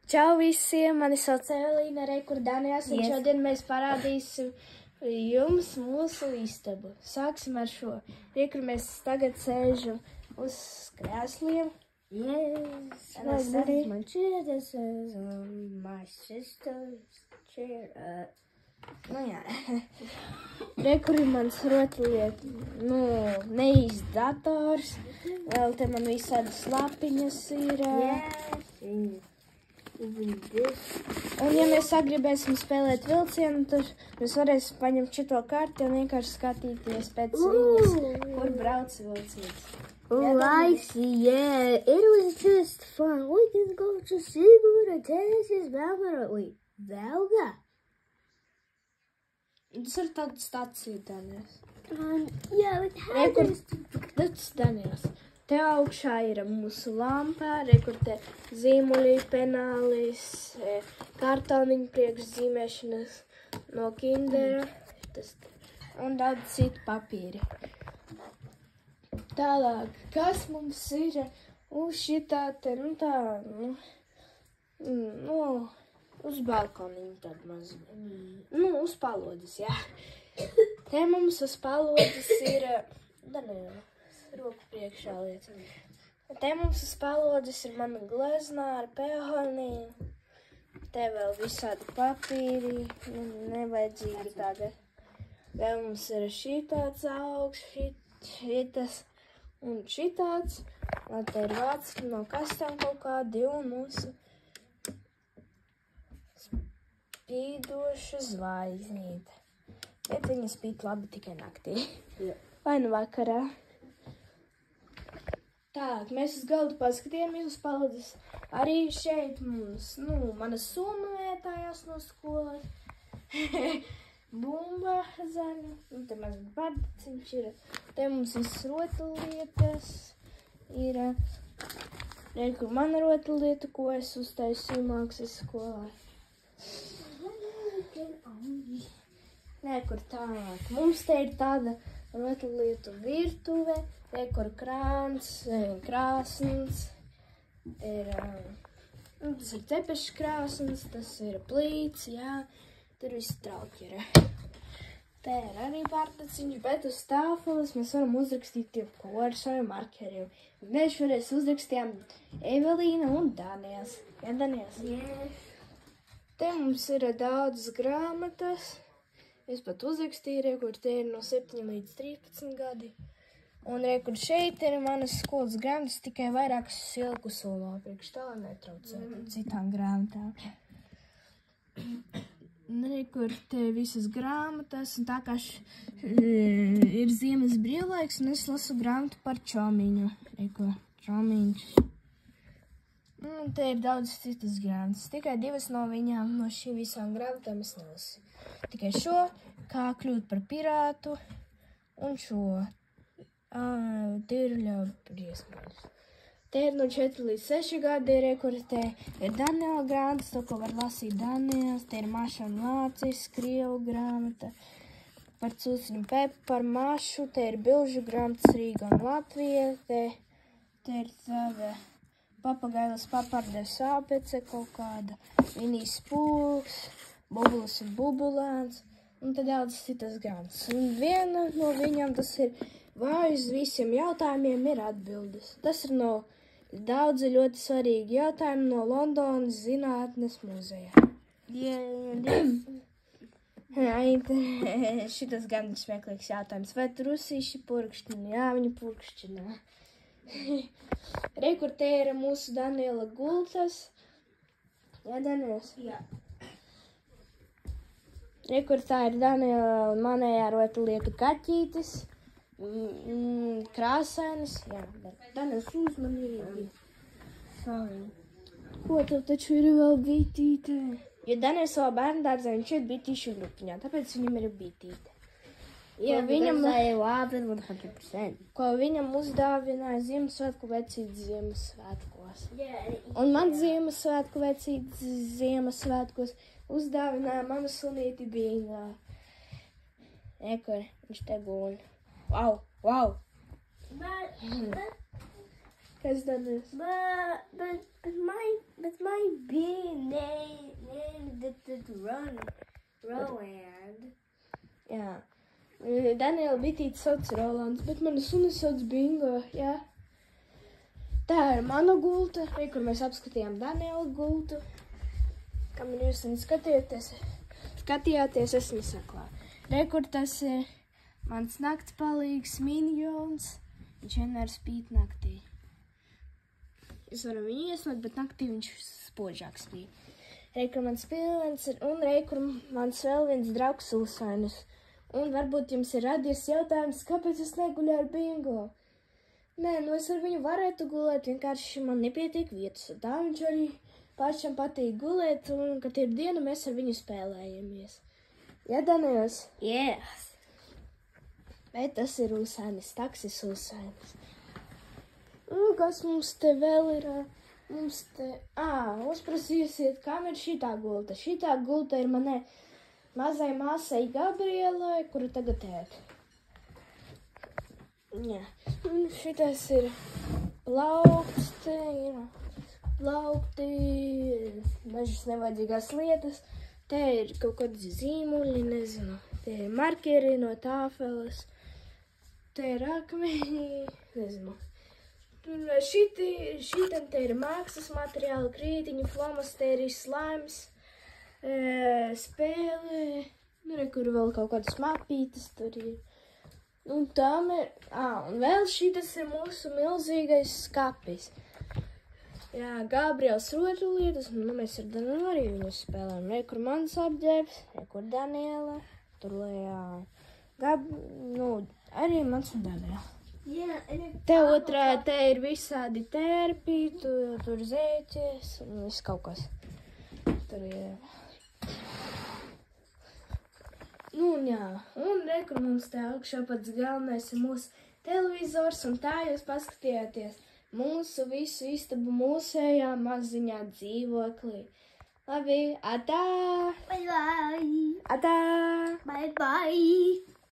Čau visiem, mani sauc Evelīna, kur Danijās, un šodien mēs parādīsim jums mūsu istabu. Sāksim ar šo. Kur mēs tagad sēžam uz krēsliem. Yes, my chair, this is my sister's chair. Nu jā. Kur ir mans rotaļlietu, neīsts dators. Vēl te man visādas lapiņas ir. Un ja mēs sagribēsim spēlēt vilcienu, tad mēs varēsim paņemt šito karti un vienkārši skatīties pēc viņas, kur brauc vilciens. Oh, I see, yeah. It was just fun. We can go to Sigura, Tennessee, Belgrade. Wait, Velga? Tas ir tāda stacija, Danijās. Yeah, like how does... Tas Danijās. Te augšā ir mūsu lampā, kur te zīmuļi, penālis, kartoniņu priekš zīmēšanas no Kindera un daudz citu papīri. Tālāk, kas mums ir šitā te, uz balkoniņu tad mazu. Uz palodzes, jā. Te mums uz palodzes ir, Daniela. Roku priekšā liec. Te mums uz palodzes ir mana glezna ar peoniju. Te vēl visādi papīri, nevajadzīgi tagad. Vēl mums ir šitāds augs, šitas un šitāds. Vēl te ir vāc no kastām kaut kādi un mūsu spīdoša zvaigznīte. Bet viņa spīd labi tikai naktī. Vai nu vakarā. Tā, mēs uz galdu paskatījāmies uz palodzes. Arī šeit mums, mana summa vētājās no skolas. Bumba zaļa. Un te mazliet bardaciņš ir. Te mums viss rotaļlietas ir. Kur mana rotaļlieta, ko es uztaisīju mākslas skolā. Kur tālāk. Mums te ir tāda rotaļlietu virtuve, kur krāns, krāsns, tas ir cepeša krāsns, tas ir plīts, jā, tur viss trauki ir. Te ir arī pārtaciņš, bet uz tāfeles mēs varam uzrakstīt jebko ar saviem markeriem. Mēs šoreiz uzrakstījām Evelīna un Danijās. Jā, Danijās? Yes. Te mums ir daudzas grāmatas. Es pat uzrakstīju, kur te ir no 7 līdz 13 gadi. Un kur šeit ir manas skolas grāmatas, tikai vairākas silku solā priekš tā, lai netraucē citām grāmatām. Un kur te visas grāmatas, un tā kā ir ziemas brīvlaiks, un es lasu grāmatu par čomiņu. Čomiņš. Un te ir daudz citas grāmatas. Tikai 2 no viņām, no šīm visām grāmatām es nelasu. Tikai šo, kā kļūt par pirātu, un šo tirļa briesmoņus. Te ir no 4 līdz 6 gadi, kur te ir Daniela grāmatas, to, ko var lasīt Daniels. Te ir Maša un Lācis, Krievu grāmata, par Cūciņu Pepu, par Mašu. Te ir Bilžu grāmatas Rīga un Latvija. Te ir tāda Papagailas papardes āpece, kaut kāda Vinijs Pūks, Bubulis un Bubulēns, un tad daudz citas grāmatas. Un viena no viņām, tas ir vai uz visiem jautājumiem ir atbildes. Tas ir no daudzi ļoti svarīgi jautājumi no Londonas zinātnes muzeja. Šitas gan ir smieklīgs jautājums. Vai tu rusīši purkšķini? Jā, viņi purkšķinā. Kur te ir mūsu Daniela gultas. Jā, Daniels? Jā. Kur tā ir Daniela un manējā rotaļlietu kaķītis. Krāsainas. Jā, Daniels uzmanīgi. Ko tev taču ir vēl bitīte? Jo Daniels savā bērndārzā viņš ir bitīšu grupiņā, tāpēc viņam ir bitīte. Ja viņam, ko viņam uzdāvināja Ziemassvētku vecītes Ziemassvētkos. Un man Ziemassvētku vecītes Ziemassvētkos uzdāvināja manu sunīti Bīnā. Kur viņš te guļ. Wow! Kas tad ir? But my bean adopted Roland. Jā. Daniela bitīte sauc Rolands, bet mana sunis sauc Bingo, jā. Tā ir mana gulta, kur mēs apskatījām Daniela gultu. Kam jūs skatījāties, es nesaklāju. Kur tas ir mans nakts palīgs Minions. Viņš vienmēr spīt naktī. Es varu viņu iesmēt, bet naktī viņš spožāk spīt. Kur mans pilvens ir, un kur mans vēl viens draugs Ūsainis. Un varbūt jums ir radies jautājums, kāpēc es neguļu ar Bingo? Nē, es ar viņu varētu gulēt, vienkārši man nepietiek vietas. Tā viņš arī pašam patīk gulēt, un kad ir diena, mēs ar viņu spēlējamies. Ja, Daniels? Yes. Bet tas ir Ūsainis, taksis Ūsainis. Kas mums te vēl ir? Uzprasīsiet, kam ir šitā gulta. Šitā gulta ir manai mazai māsai Gabrielai, kura tagad ēd. Jā. Šitas ir plaukti, dažas nevajadzīgās lietas. Te ir kaut kādi zīmuļi, nezinu. Te ir markeri no tāfeles. Te ir akmeņi, nezinu. Šitam te ir mākslas materiāli, krītiņi, flomasteri, slaims, spēle, kur vēl kaut kādas mapītes tur ir. Un tam ir, un vēl šitas ir mūsu milzīgais skapis. Jā, Gabriels rotaļlietas, mēs ar Danielu arī viņus spēlējam. Kur mans apģērbs, kur Daniela, tur lejā, arī mans un Daniela. Te otrā, te ir visādi tērpi, tur zēķes un viss kaut kas. Tur ir. Kur mums te augšā pats galvenais ir mūsu televizors, un tā jūs paskatījāties mūsu visu istabu mūsējā maziņā dzīvoklī. Labi, atā! Bye bye! Atā! Bye bye!